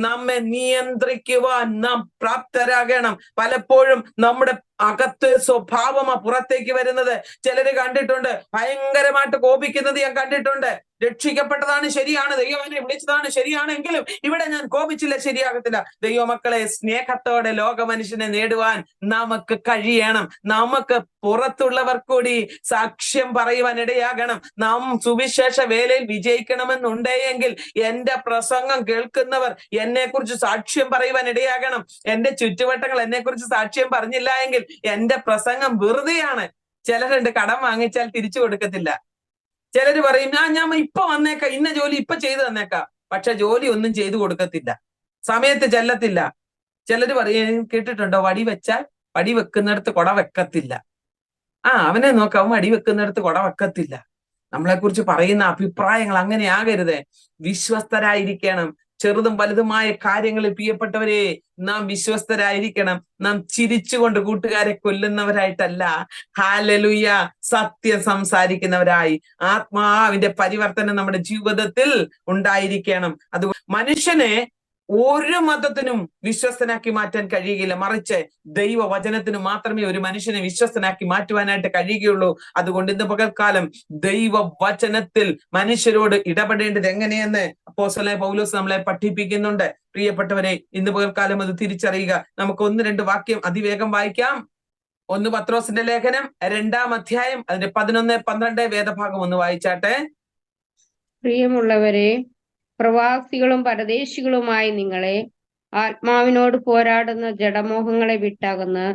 നമ്മെ നിയന്ത്രിക്കുവാൻ നാം പ്രാപ്തരാകണം. പലപ്പോഴും നമ്മുടെ അകത്ത് സ്വഭാവമാ പുറത്തേക്ക് വരുന്നത്. ചിലര് കണ്ടിട്ടുണ്ട്, ഭയങ്കരമായിട്ട് കോപിക്കുന്നത് ഞാൻ കണ്ടിട്ടുണ്ട്. രക്ഷിക്കപ്പെട്ടതാണ്, ശരിയാണ്, ദൈവം എന്നെ വിളിച്ചതാണ്, ശരിയാണെങ്കിലും ഇവിടെ ഞാൻ കോപിച്ചില്ല, ശരിയാകത്തില്ല. ദൈവമക്കളെ, സ്നേഹത്തോടെ ലോക മനുഷ്യനെ നേടുവാൻ നമുക്ക് കഴിയണം. നമുക്ക് പുറത്തുള്ളവർ കൂടി സാക്ഷ്യം പറയുവാൻ ഇടയാകണം. നാം സുവിശേഷ വേലയിൽ വിജയിക്കണമെന്നുണ്ടെങ്കിൽ എന്റെ പ്രസംഗം കേൾക്കുന്നവർ എന്നെ കുറിച്ച് സാക്ഷ്യം പറയുവാൻ ഇടയാകണം. എന്റെ ചുറ്റുവട്ടങ്ങൾ എന്നെ കുറിച്ച് സാക്ഷ്യം പറഞ്ഞില്ല എങ്കിൽ എന്റെ പ്രസംഗം വെറുതെയാണ്. ചിലരുണ്ട് കടം വാങ്ങിച്ചാൽ തിരിച്ചു കൊടുക്കത്തില്ല. ചിലര് പറയും ഞാൻ ഇപ്പൊ വന്നേക്കാം, ഇന്ന ജോലി ഇപ്പൊ ചെയ്തു തന്നേക്കാം, പക്ഷെ ജോലി ഒന്നും ചെയ്തു കൊടുക്കത്തില്ല, സമയത്ത് ചെല്ലത്തില്ല. ചിലര് പറയും, കേട്ടിട്ടുണ്ടോ, വടി വെച്ചാൽ വടി വെക്കുന്നിടത്ത് കൊട വെക്കത്തില്ല. അവനെ നോക്കാം, അവൻ വടി വെക്കുന്നിടത്ത് കൊട വെക്കത്തില്ല. നമ്മളെ കുറിച്ച് പറയുന്ന അഭിപ്രായങ്ങൾ അങ്ങനെ ആകരുത്. വിശ്വസ്തരായിരിക്കണം. ചെറുതും വലുതുമായ കാര്യങ്ങളിൽ പ്രിയപ്പെട്ടവരെ നാം വിശ്വസ്തരായിരിക്കണം. നാം ചിരിച്ചുകൊണ്ട് കൂട്ടുകാരെ കൊല്ലുന്നവരായിട്ടല്ല, ഹല്ലേലൂയ, സത്യം സംസാരിക്കുന്നവരായി. ആത്മാവിന്റെ പരിവർത്തനം നമ്മുടെ ജീവിതത്തിൽ ഉണ്ടായിരിക്കണം. അത് മനുഷ്യനെ ഒരു മതത്തിനും വിശ്വസ്തനാക്കി മാറ്റാൻ കഴിയുകയില്ല, മറിച്ച് ദൈവവചനത്തിന് മാത്രമേ ഒരു മനുഷ്യനെ വിശ്വസ്തനാക്കി മാറ്റുവാനായിട്ട് കഴിയുകയുള്ളൂ. അതുകൊണ്ട് ഇന്ന് പകൽക്കാലം ദൈവവചനത്തിൽ മനുഷ്യരോട് ഇടപെടേണ്ടത് എങ്ങനെയെന്ന് അപ്പോസ്തലനായ പൗലോസ് നമ്മളെ പഠിപ്പിക്കുന്നുണ്ട്. പ്രിയപ്പെട്ടവരെ, ഇന്ന് പകൽക്കാലം അത് തിരിച്ചറിയുക. നമുക്ക് 1-2 വാക്യം അതിവേഗം വായിക്കാം. 1 പത്രോസിന്റെ ലേഖനം 2-ാം അധ്യായം അതിന്റെ 11-12 വേദഭാഗം ഒന്ന് വായിച്ചാട്ടെ. പ്രിയമുള്ളവരെ, പ്രവാസികളും പരദേശികളുമായി നിങ്ങളെ ആത്മാവിനോട് പോരാടുന്ന ജഡമോഹങ്ങളെ വിട്ടകന്ന്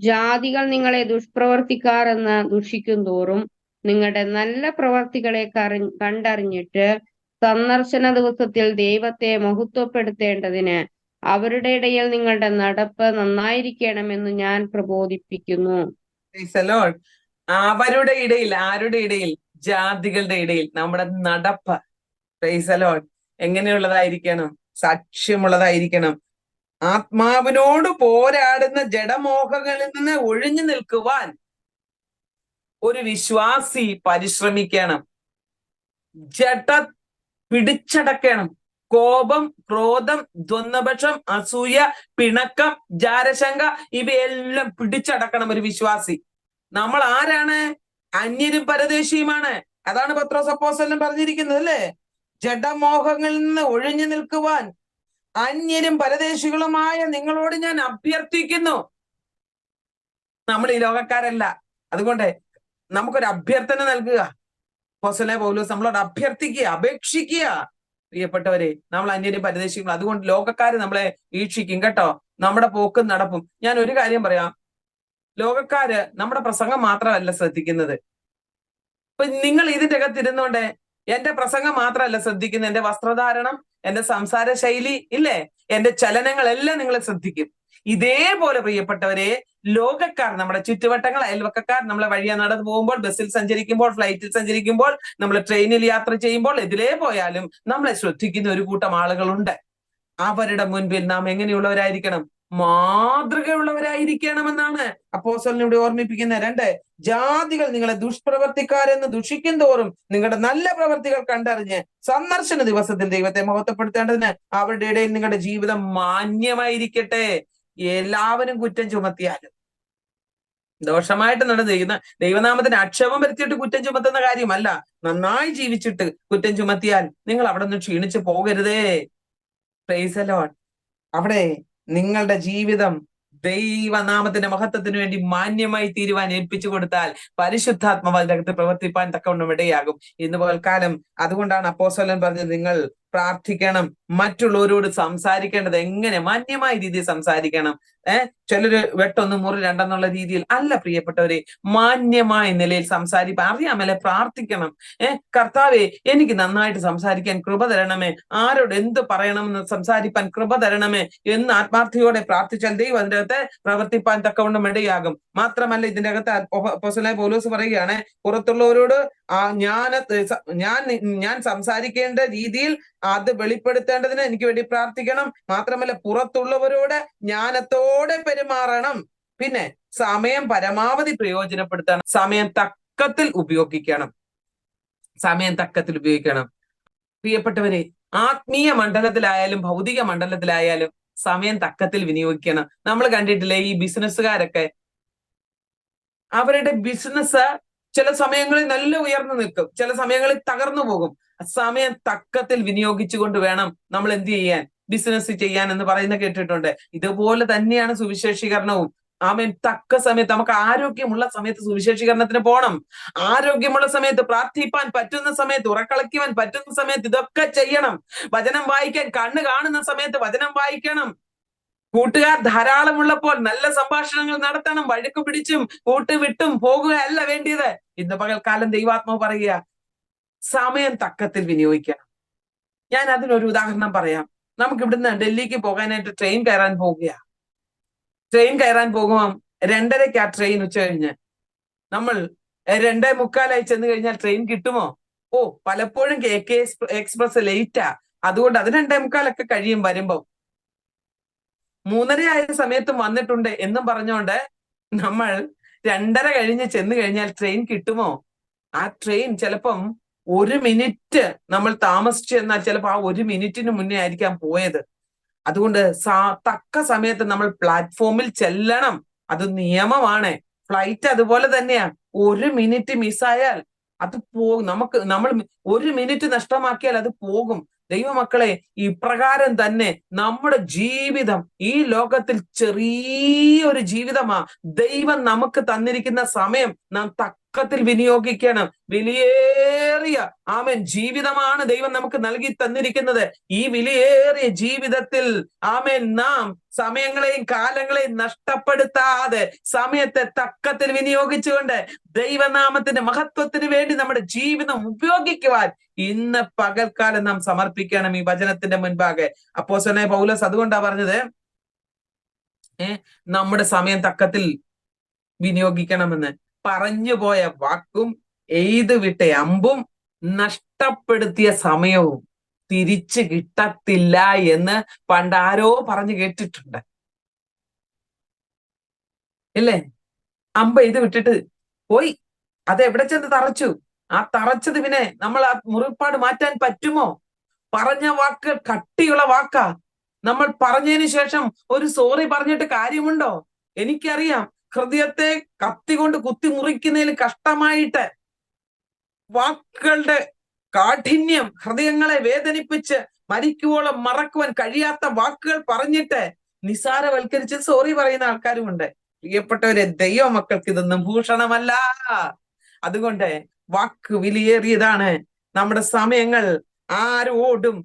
ജാതികൾ നിങ്ങളെ ദുഷ്പ്രവർത്തിക്കാരെന്ന് ദുഷിക്കും തോറും നിങ്ങളുടെ നല്ല പ്രവർത്തികളെ കണ്ടറിഞ്ഞിട്ട് സന്ദർശന ദിവസത്തിൽ ദൈവത്തെ മഹത്വപ്പെടുത്തേണ്ടതിന് അവരുടെ ഇടയിൽ നിങ്ങളുടെ നടപ്പ് നന്നായിരിക്കണമെന്ന് ഞാൻ പ്രബോധിപ്പിക്കുന്നു. അവരുടെ ഇടയിൽ, ആരുടെ ഇടയിൽ? ജാതികളുടെ ഇടയിൽ നമ്മുടെ നടപ്പ്, പ്രൈസ് ദി ലോർഡ്, എങ്ങനെയുള്ളതായിരിക്കണം? സാക്ഷ്യമുള്ളതായിരിക്കണം. ആത്മാവിനോട് പോരാടുന്ന ജഡമോഹങ്ങളിൽ നിന്ന് ഒഴിഞ്ഞു നിൽക്കുവാൻ ഒരു വിശ്വാസി പരിശ്രമിക്കണം. ജഡ പിടിച്ചടക്കണം. കോപം, ക്രോധം, ദ്വന്ദ്വപക്ഷം, അസൂയ, പിണക്കം, ജാരശങ്ക ഇവയെല്ലാം പിടിച്ചടക്കണം ഒരു വിശ്വാസി. നമ്മൾ ആരാണ്? അന്യരും പരദേശിയുമാണ്. അതാണ് പത്രോസ് അപ്പോസ്തലൻ പറഞ്ഞിരിക്കുന്നത്, അല്ലേ? ജഡമോഹങ്ങളിൽ നിന്ന് ഒഴിഞ്ഞു നിൽക്കുവാൻ അന്യരും പരദേശികളുമായ നിങ്ങളോട് ഞാൻ അഭ്യർത്ഥിക്കുന്നു. നമ്മൾ ഈ ലോകക്കാരല്ല. അതുകൊണ്ട് നമുക്കൊരു അഭ്യർത്ഥന നൽകുക. അപ്പോസ്തലനായ പൗലോസ് നമ്മളോട് അഭ്യർത്ഥിക്കുക, അപേക്ഷിക്കുക. പ്രിയപ്പെട്ടവരെ, നമ്മൾ അന്യരും പരദേശികളും. അതുകൊണ്ട് ലോകക്കാര് നമ്മളെ വീക്ഷിക്കും കേട്ടോ, നമ്മുടെ പോക്കും നടപ്പും. ഞാൻ ഒരു കാര്യം പറയാം, ലോകക്കാര് നമ്മുടെ പ്രസംഗം മാത്രമല്ല ശ്രദ്ധിക്കുന്നത്. ഇപ്പൊ നിങ്ങൾ ഇതിന്റെ അകത്തിരുന്നോണ്ട് എന്റെ പ്രസംഗം മാത്രമല്ല ശ്രദ്ധിക്കുന്നത്, എന്റെ വസ്ത്രധാരണം, എന്റെ സംസാര ശൈലി, ഇല്ലേ, എന്റെ ചലനങ്ങളെല്ലാം നിങ്ങളെ ശ്രദ്ധിക്കും. ഇതേപോലെ പ്രിയപ്പെട്ടവരെ, ലോകക്കാർ, നമ്മുടെ ചുറ്റുവട്ടങ്ങൾ, അയൽവക്കക്കാർ, നമ്മളെ വഴിയെ നടന്നു പോകുമ്പോൾ, ബസ്സിൽ സഞ്ചരിക്കുമ്പോൾ, ഫ്ലൈറ്റിൽ സഞ്ചരിക്കുമ്പോൾ, നമ്മൾ ട്രെയിനിൽ യാത്ര ചെയ്യുമ്പോൾ, എതിലേ പോയാലും നമ്മളെ ശ്രദ്ധിക്കുന്ന ഒരു കൂട്ടം ആളുകളുണ്ട്. അവരുടെ മുൻപിൽ നാം എങ്ങനെയുള്ളവരായിരിക്കണം? മാതൃകയുള്ളവരായിരിക്കണമെന്നാണ് അപ്പോസ്തലൻ ഇവിടെ ഓർമ്മിപ്പിക്കുന്ന. 2, ജാതികൾ നിങ്ങളെ ദുഷ്പ്രവർത്തിക്കാരെന്ന് ദുഷിക്കും തോറും നിങ്ങളുടെ നല്ല പ്രവർത്തികൾ കണ്ടറിഞ്ഞ് സന്ദർശന ദിവസത്തിൽ ദൈവത്തെ മഹത്വപ്പെടുത്തേണ്ടതിന് അവരുടെ ഇടയിൽ നിങ്ങളുടെ ജീവിതം മാന്യമായിരിക്കട്ടെ. എല്ലാവരും കുറ്റം ചുമത്തിയാലും, ദോഷമായിട്ട് നടന്നിരിക്കുന്ന ദൈവനാമത്തിന് ആക്ഷേപം വരുത്തിയിട്ട് കുറ്റം ചുമത്തുന്ന കാര്യമല്ല, നന്നായി ജീവിച്ചിട്ട് കുറ്റം ചുമത്തിയാൽ നിങ്ങൾ അവിടെ നിന്ന് ക്ഷീണിച്ചു പോകരുതേ. Praise the Lord. അവിടെ നിങ്ങളുടെ ജീവിതം ദൈവനാമത്തിന്റെ മഹത്വത്തിന് വേണ്ടി മാന്യമായി തീരുവാൻ ഏൽപ്പിച്ചു കൊടുത്താൽ പരിശുദ്ധാത്മാവ് അതിനകത്ത് പ്രവർത്തിപ്പാൻ തക്കവണ്ണം ഇടയാകും. ഇന്ന് പകൽക്കാലം അതുകൊണ്ടാണ് അപ്പോസ്തലൻ പറഞ്ഞത്, നിങ്ങൾ പ്രാർത്ഥിക്കണം, മറ്റുള്ളവരോട് സംസാരിക്കേണ്ടത് എങ്ങനെ? മാന്യമായ രീതിയിൽ സംസാരിക്കണം. ചിലര് വെട്ടൊന്ന് മുറി രണ്ടെന്നുള്ള രീതിയിൽ അല്ല പ്രിയപ്പെട്ടവരെ, മാന്യമായ നിലയിൽ സംസാരിപ്പാൻ അറിയാമല്ലേ? പ്രാർത്ഥിക്കണം. കർത്താവേ, എനിക്ക് നന്നായിട്ട് സംസാരിക്കാൻ കൃപ തരണമേ, ആരോട് എന്ത് പറയണമെന്ന് സംസാരിപ്പാൻ കൃപ തരണമേ എന്ന് ആത്മാർത്ഥയോടെ പ്രാർത്ഥിച്ചാൽ ദൈവം അതിന്റെ അകത്ത് പ്രവർത്തിപ്പാൻ തക്കവണ്ണം ഇടയാകും. മാത്രമല്ല, ഇതിന്റെ അകത്ത് അപ്പോസ്തലനായ പൗലോസ് പറയുകയാണ്, പുറത്തുള്ളവരോട് ഞാൻ സംസാരിക്കേണ്ട രീതിയിൽ അത് വെളിപ്പെടുത്തേണ്ടതിന് എനിക്ക് വേണ്ടി പ്രാർത്ഥിക്കണം. മാത്രമല്ല, പുറത്തുള്ളവരോട് ജ്ഞാനത്തോടെ പെരുമാറണം. പിന്നെ സമയം പരമാവധി പ്രയോജനപ്പെടുത്തണം. സമയം തക്കത്തിൽ ഉപയോഗിക്കണം. പ്രിയപ്പെട്ടവരെ, ആത്മീയ മണ്ഡലത്തിലായാലും ഭൗതിക മണ്ഡലത്തിലായാലും സമയം തക്കത്തിൽ വിനിയോഗിക്കണം. നമ്മൾ കണ്ടിട്ടില്ലേ, ഈ ബിസിനസ്സുകാരൊക്കെ അവരുടെ ബിസിനസ് ചില സമയങ്ങളിൽ നല്ല ഉയർന്നു നിൽക്കും, ചില സമയങ്ങളിൽ തകർന്നു പോകും. സമയം തക്കത്തിൽ വിനിയോഗിച്ചുകൊണ്ട് വേണം നമ്മൾ എന്ത് ചെയ്യാൻ? ബിസിനസ് ചെയ്യാൻ എന്ന് പറയുന്ന കേട്ടിട്ടുണ്ട്. ഇതുപോലെ തന്നെയാണ് സുവിശേഷീകരണവും. ആമേൻ. തക്ക സമയത്ത്, നമുക്ക് ആരോഗ്യമുള്ള സമയത്ത് സുവിശേഷീകരണത്തിന് പോകണം. ആരോഗ്യമുള്ള സമയത്ത്, പ്രാർത്ഥിപ്പാൻ പറ്റുന്ന സമയത്ത്, ഉറക്കളയ്ക്കുവാൻ പറ്റുന്ന സമയത്ത് ഇതൊക്കെ ചെയ്യണം. വചനം വായിക്കാൻ കണ്ണ് കാണുന്ന സമയത്ത് വചനം വായിക്കണം. കൂട്ടുകാർ ധാരാളമുള്ളപ്പോൾ നല്ല സംഭാഷണങ്ങൾ നടത്തണം. വഴക്ക് പിടിച്ചും കൂട്ടുവിട്ടും പോകുകയല്ല വേണ്ടിയത്. ഇന്ന് പകൽക്കാലം ദൈവാത്മാവ് പറയുക, സമയം തക്കത്തിൽ വിനിയോഗിക്കണം. ഞാൻ അതിനൊരു ഉദാഹരണം പറയാം. നമുക്ക് ഇവിടുന്ന് ഡൽഹിക്ക് പോകാനായിട്ട് ട്രെയിൻ കയറാൻ പോകുമ്പോൾ 2:30 ആ ട്രെയിൻ ഉച്ച കഴിഞ്ഞ്. നമ്മൾ 2:45 ചെന്ന് കഴിഞ്ഞാൽ ട്രെയിൻ കിട്ടുമോ? പലപ്പോഴും KK എക്സ്പ്രസ് ലേറ്റാ. അതുകൊണ്ട് അത് 2:45 കഴിയും വരുമ്പോ. 3:30 ആയ സമയത്തും വന്നിട്ടുണ്ട് എന്നും പറഞ്ഞുകൊണ്ട് നമ്മൾ 2:30 കഴിഞ്ഞ് ചെന്ന് കഴിഞ്ഞാൽ ട്രെയിൻ കിട്ടുമോ? ആ ട്രെയിൻ ചിലപ്പം 1 മിനിറ്റ് നമ്മൾ താമസിച്ചു എന്നാൽ ചിലപ്പോൾ ആ 1 മിനിറ്റിന് മുന്നേ ആയിരിക്കാം പോയത്. അതുകൊണ്ട് തക്ക സമയത്ത് നമ്മൾ പ്ലാറ്റ്ഫോമിൽ ചെല്ലണം. അത് നിയമമാണ്. ഫ്ലൈറ്റ് അതുപോലെ തന്നെയാ. 1 മിനിറ്റ് മിസ്സായാൽ അത് പോകും. നമ്മൾ 1 മിനിറ്റ് നഷ്ടമാക്കിയാൽ അത് പോകും. ദൈവമക്കളെ, ഇപ്രകാരം തന്നെ നമ്മുടെ ജീവിതം ഈ ലോകത്തിൽ ചെറിയൊരു ജീവിതമാ. ദൈവം നമുക്ക് തന്നിരിക്കുന്ന സമയം നാം തക്കത്തിൽ വിനിയോഗിക്കണം. വിലയേറിയ ജീവിതമാണ് ദൈവം നമുക്ക് നൽകി തന്നിരിക്കുന്നത്. ഈ വിലയേറിയ ജീവിതത്തിൽ നാം സമയങ്ങളെയും കാലങ്ങളെയും നഷ്ടപ്പെടുത്താതെ സമയത്തെ തക്കത്തിൽ വിനിയോഗിച്ചുകൊണ്ട് ദൈവനാമത്തിന്റെ മഹത്വത്തിന് വേണ്ടി നമ്മുടെ ജീവിതം ഉപയോഗിക്കുവാൻ ഇന്ന് പകൽക്കാലം നാം സമർപ്പിക്കണം ഈ വചനത്തിന്റെ മുൻപാകെ. അപ്പോസ്തലനായ പൗലോസ് അതുകൊണ്ടാ പറഞ്ഞത്, നമ്മുടെ സമയം തക്കത്തിൽ വിനിയോഗിക്കണമെന്ന്. പറഞ്ഞുപോയ വാക്കും എയ്തു വിട്ട അമ്പും നഷ്ടപ്പെടുത്തിയ സമയവും തിരിച്ചു കിട്ടത്തില്ല എന്ന് പണ്ടാരോ പറഞ്ഞു കേട്ടിട്ടുണ്ട്, ഇല്ലേ? അമ്പ എയ്ത് വിട്ടിട്ട് പോയി, അത് എവിടെ ചെന്ന് തറച്ചു. ആ തറച്ചത് പിന്നെ നമ്മൾ ആ മുറിപ്പാട് മാറ്റാൻ പറ്റുമോ? പറഞ്ഞ വാക്ക് കട്ടിയുള്ള വാക്കാ. നമ്മൾ പറഞ്ഞതിന് ശേഷം ഒരു സോറി പറഞ്ഞിട്ട് കാര്യമുണ്ടോ? എനിക്കറിയാം, ഹൃദയത്തെ കത്തി കൊണ്ട് കുത്തി മുറിക്കുന്നതിൽ കഷ്ടമായിട്ട് വാക്കുകളുടെ കാഠിന്യം ഹൃദയങ്ങളെ വേദനിപ്പിച്ച് മരിക്കുവോളം മറക്കുവാൻ കഴിയാത്ത വാക്കുകൾ പറഞ്ഞിട്ട് നിസാരവൽക്കരിച്ച് സോറി പറയുന്ന ആൾക്കാരുമുണ്ട്. പ്രിയപ്പെട്ടവരെ, ദൈവ മക്കൾക്ക് ഇതൊന്നും ഭൂഷണമല്ല. അതുകൊണ്ട് വാക്ക് വിലയേറിയതാണ്. നമ്മുടെ സമയങ്ങൾ ആരോടും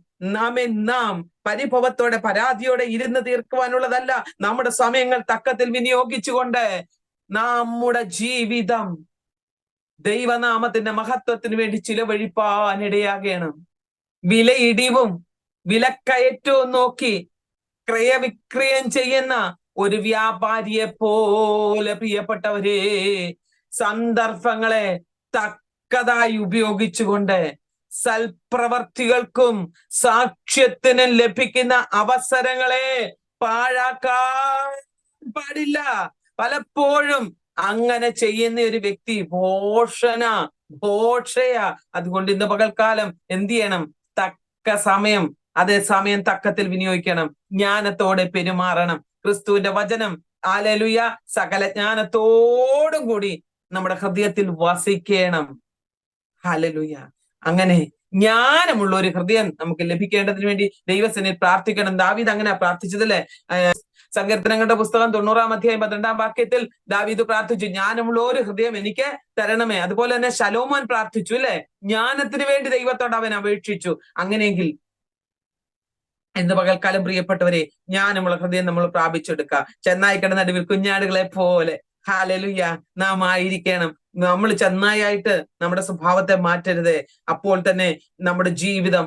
നാം പരിഭവത്തോടെ പരാതിയോടെ ഇരുന്ന് തീർക്കുവാനുള്ളതല്ല. നമ്മുടെ സമയങ്ങൾ തക്കത്തിൽ വിനിയോഗിച്ചുകൊണ്ട് നമ്മുടെ ജീവിതം ദൈവനാമത്തിന്റെ മഹത്വത്തിന് വേണ്ടി ചിലവഴിപ്പാനിടയാകണം. വിലയിടിവും വിലക്കയറ്റവും നോക്കി ക്രയവിക്രയം ചെയ്യുന്ന ഒരു വ്യാപാരിയെ പോലെ പ്രിയപ്പെട്ടവരെ, സന്ദർഭങ്ങളെ തക്കതായി ഉപയോഗിച്ചുകൊണ്ട് സൽപ്രവർത്തികൾക്കും സാക്ഷ്യത്തിനും ലഭിക്കുന്ന അവസരങ്ങളെ പാഴാക്കാൻ പാടില്ല. പലപ്പോഴും അങ്ങനെ ചെയ്യുന്ന ഒരു വ്യക്തി ഭോഷയാ. അതുകൊണ്ട് ഇന്ന് പകൽക്കാലം എന്ത് ചെയ്യണം? തക്ക സമയം, അതേ സമയം തക്കത്തിൽ വിനിയോഗിക്കണം. ജ്ഞാനത്തോടെ പെരുമാറണം. ക്രിസ്തുവിന്റെ വചനം ഹല്ലേലൂയ സകല ജ്ഞാനത്തോടും കൂടി നമ്മുടെ ഹൃദയത്തിൽ വസിക്കണം. ഹല്ലേലൂയ. അങ്ങനെ ജ്ഞാനമുള്ള ഒരു ഹൃദയം നമുക്ക് ലഭിക്കേണ്ടതിന് വേണ്ടി ദൈവസന്നിധിയിൽ പ്രാർത്ഥിക്കണം. ദാവീദ് അങ്ങനെ പ്രാർത്ഥിച്ചതല്ലേ? സങ്കീർത്തനങ്ങളുടെ പുസ്തകം 90-ാം അധ്യായം 12-ാം വാക്യത്തിൽ ദാവീദ് പ്രാർത്ഥിച്ചു, ജ്ഞാനമുള്ള ഒരു ഹൃദയം എനിക്ക് തരണമേ. അതുപോലെ തന്നെ ശലോമോൻ പ്രാർത്ഥിച്ചു, അല്ലെ? ജ്ഞാനത്തിന് വേണ്ടി ദൈവത്തോട് അവൻ അപേക്ഷിച്ചു. അങ്ങനെയെങ്കിൽ ഇന്ന് പകൽക്കാലം പ്രിയപ്പെട്ടവരെ, ജ്ഞാനമുള്ള ഹൃദയം നമ്മൾ പ്രാപിച്ചെടുക്കുക. ചെന്നായിക്കട നടുവിൽ കുഞ്ഞാടുകളെ പോലെ ഹല്ലേലൂയ നാം ആയിരിക്കണം. നമ്മൾ ചെന്നായായിട്ട് നമ്മുടെ സ്വഭാവത്തെ മാറ്റരുത്. അപ്പോൾ തന്നെ നമ്മുടെ ജീവിതം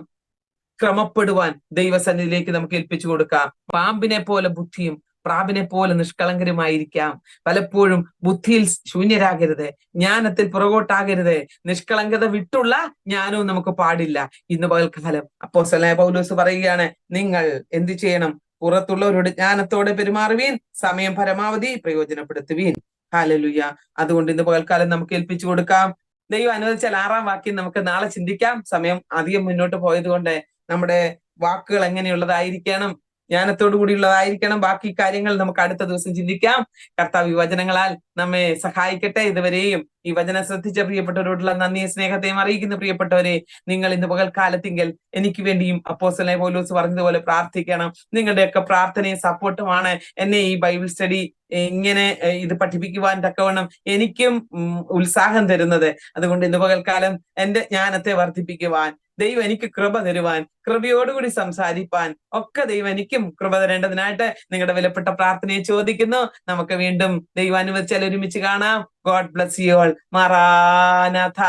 ക്രമപ്പെടുവാൻ ദൈവസന്നിധിയിലേക്ക് നമുക്ക് ഏൽപ്പിച്ചു കൊടുക്കാം. പാമ്പിനെ പോലെ ബുദ്ധിയും പ്രാവിനെ പോലെ നിഷ്കളങ്കരുമായിരിക്കാം. പലപ്പോഴും ബുദ്ധിയിൽ ശൂന്യരാകരുത്, ജ്ഞാനത്തിൽ പുറകോട്ടാകരുത്. നിഷ്കളങ്കത വിട്ടുള്ള ജ്ഞാനവും നമുക്ക് പാടില്ല. ഇന്ന് പകൽക്കാലം അപ്പോസ്തലനായ പൗലോസ് പറയുകയാണ്, നിങ്ങൾ എന്ത് ചെയ്യണം? പുറത്തുള്ളവരോട് ജ്ഞാനത്തോടെ പെരുമാറുവീൻ, സമയം പരമാവധി പ്രയോജനപ്പെടുത്തുവീൻ. ഹല്ലേലൂയ. അതുകൊണ്ട് ഇന്ന് പകൽക്കാലം നമുക്ക് ഏൽപ്പിച്ചു കൊടുക്കാം. ദൈവം അനുവദിച്ചാൽ 6-ാം വാക്യം നമുക്ക് നാളെ ചിന്തിക്കാം. സമയം അധികം മുന്നോട്ട് പോയത് കൊണ്ട് നമ്മുടെ വാക്കുകൾ എങ്ങനെയുള്ളതായിരിക്കണം? ജ്ഞാനത്തോടു കൂടിയുള്ളതായിരിക്കണം. ബാക്കി കാര്യങ്ങൾ നമുക്ക് അടുത്ത ദിവസം ചിന്തിക്കാം. കർത്താവ് വചനങ്ങളാൽ നമ്മെ സഹായിക്കട്ടെ. ഇതുവരെയും ഈ വചനം ശ്രദ്ധിച്ച പ്രിയപ്പെട്ടവരോടുള്ള നന്ദിയെ സ്നേഹത്തെയും അറിയിക്കുന്ന പ്രിയപ്പെട്ടവരെ, നിങ്ങൾ ഇന്ന് പകൽക്കാലത്തിങ്കൽ എനിക്ക് വേണ്ടിയും അപ്പോസ്തലനായ പൗലോസ് പറഞ്ഞതുപോലെ പ്രാർത്ഥിക്കണം. നിങ്ങളുടെയൊക്കെ പ്രാർത്ഥനയും സപ്പോർട്ടുമാണ് എന്നെ ഈ ബൈബിൾ സ്റ്റഡി ഇങ്ങനെ ഇത് പഠിപ്പിക്കുവാൻ തക്കവണ്ണം എനിക്കും ഉത്സാഹം തരുന്നത്. അതുകൊണ്ട് ഇന്ന് പകൽക്കാലം എന്റെ ജ്ഞാനത്തെ വർദ്ധിപ്പിക്കുവാൻ, ദൈവം എനിക്ക് കൃപ തരുവാൻ, കൃപയോടുകൂടി സംസാരിപ്പാൻ ഒക്കെ ദൈവം എനിക്കും കൃപ തരേണ്ടതിനായിട്ട് നിങ്ങളുടെ വിലപ്പെട്ട പ്രാർത്ഥനയെ ചോദിക്കുന്നു. നമുക്ക് വീണ്ടും ദൈവം അനുവദിച്ചാൽ ഒരുമിച്ച് കാണാം. God bless you all. മറാനാഥ.